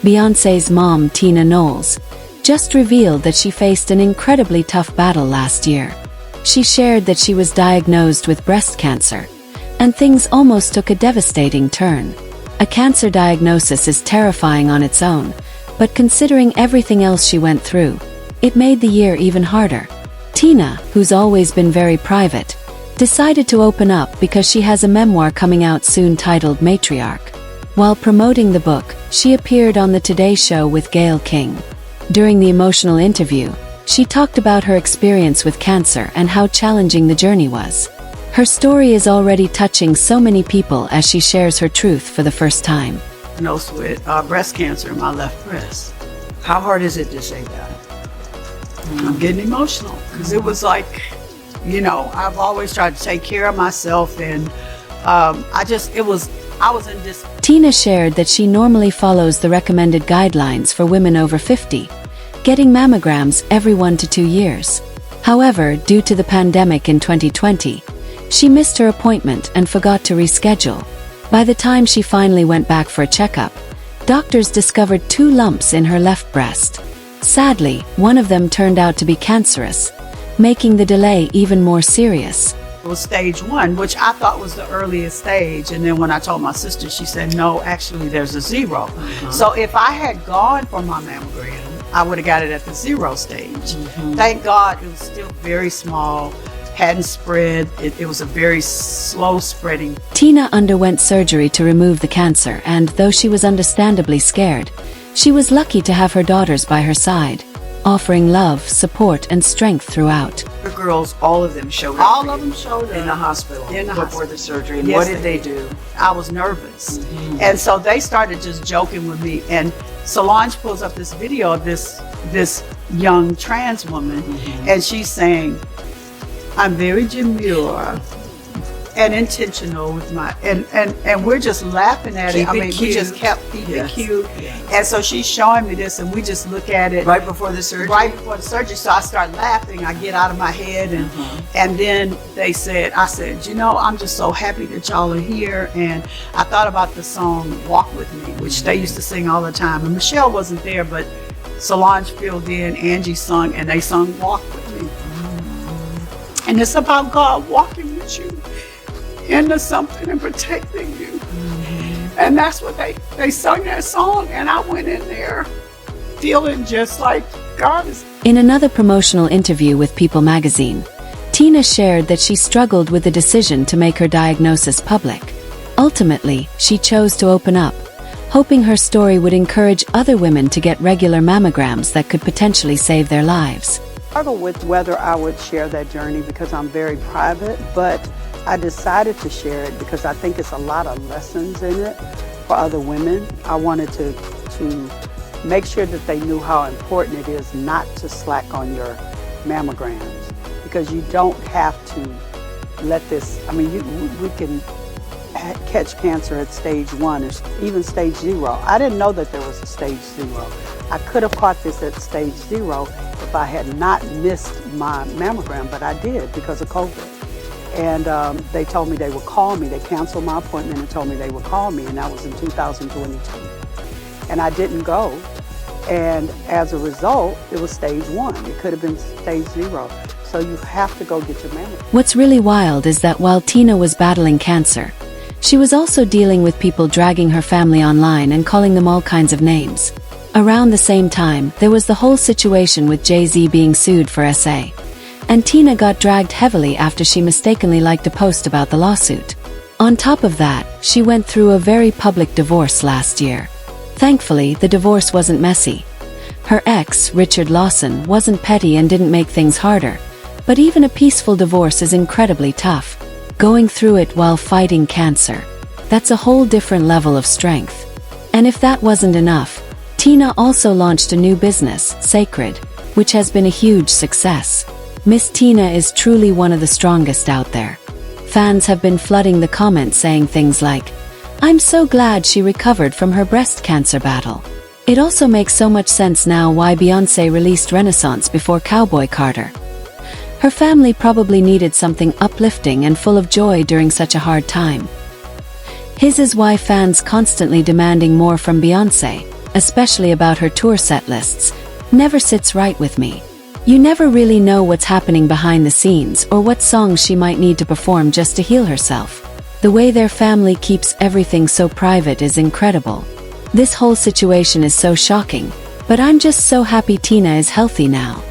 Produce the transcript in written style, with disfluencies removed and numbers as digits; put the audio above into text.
Beyoncé's mom, Knowles, just revealed that she faced an incredibly tough battle last year. She shared that she was diagnosed with breast cancer, and things almost took a devastating turn. A cancer diagnosis is terrifying on its own, but considering everything else she went through, it made the year even harder. Tina, who's always been very private, decided to open up because she has a memoir coming out soon titled Matriarch. While promoting the book, she appeared on the Today Show with Gayle King. During the emotional interview, she talked about her experience with cancer and how challenging the journey was. Her story is already touching so many people as she shares her truth for the first time. Diagnosed with breast cancer in my left breast. How hard is it to say that? I'm getting emotional because it was like, I've always tried to take care of myself, and I was in this. Tina shared that she normally follows the recommended guidelines for women over 50, getting mammograms every 1 to 2 years. However, due to the pandemic in 2020, she missed her appointment and forgot to reschedule. By the time she finally went back for a checkup, doctors discovered 2 lumps in her left breast. Sadly, one of them turned out to be cancerous, making the delay even more serious. It was stage 1, which I thought was the earliest stage. And then when I told my sister, she said, no, actually there's a 0. So if I had gone for my mammogram, I would have got it at the 0 stage. Thank God it was still very small, hadn't spread. It was a very slow spreading. Tina underwent surgery to remove the cancer, and though she was understandably scared, she was lucky to have her daughters by her side, offering love, support, and strength throughout. The girls, all of them showed up. All of them showed up in the hospital before the surgery. And yes, what did they do? I was nervous. And so they started just joking with me. And Solange pulls up this video of this young trans woman, and she's saying, I'm very demure and intentional with my, and we're just laughing at it. We just kept keeping it cute. And so she's showing me this, and we just look at it. Right before the surgery? Right before the surgery. So I start laughing. I get out of my head, and then I said, I'm just so happy that y'all are here. And I thought about the song Walk With Me, which they used to sing all the time. And Michelle wasn't there, but Solange filled in, Angie sung, and they sung Walk With Me. And it's about God walking with you into something and protecting you. And that's what they sung that song, and I went in there feeling just like God is. In another promotional interview with People magazine, Tina shared that she struggled with the decision to make her diagnosis public. Ultimately, she chose to open up, hoping her story would encourage other women to get regular mammograms that could potentially save their lives. I struggled with whether I would share that journey because I'm very private, but I decided to share it because I think it's a lot of lessons in it for other women. I wanted to make sure that they knew how important it is not to slack on your mammograms, because you don't have to let this, we can catch cancer at stage 1 or even stage 0. I didn't know that there was a stage 0. I could have caught this at stage 0 if I had not missed my mammogram, but I did because of COVID. And they told me they would call me. They canceled my appointment and told me they would call me, and that was in 2022. And I didn't go. And as a result, it was stage 1. It could have been stage 0. So you have to go get your mammogram. What's really wild is that while Tina was battling cancer, she was also dealing with people dragging her family online and calling them all kinds of names. Around the same time, there was the whole situation with Jay-Z being sued for SA. And Tina got dragged heavily after she mistakenly liked a post about the lawsuit. On top of that, she went through a very public divorce last year. Thankfully, the divorce wasn't messy. Her ex, Richard Lawson, wasn't petty and didn't make things harder. But even a peaceful divorce is incredibly tough. Going through it while fighting cancer, that's a whole different level of strength. And if that wasn't enough, Tina also launched a new business, Sacred, which has been a huge success. Miss Tina is truly one of the strongest out there. Fans have been flooding the comments saying things like, "I'm so glad she recovered from her breast cancer battle." It also makes so much sense now why Beyoncé released Renaissance before Cowboy Carter. Her family probably needed something uplifting and full of joy during such a hard time. His is why fans constantly demanding more from Beyoncé. especially about her tour set lists, never sits right with me. You never really know what's happening behind the scenes or what songs she might need to perform just to heal herself. The way their family keeps everything so private is incredible. This whole situation is so shocking, but I'm just so happy Tina is healthy now.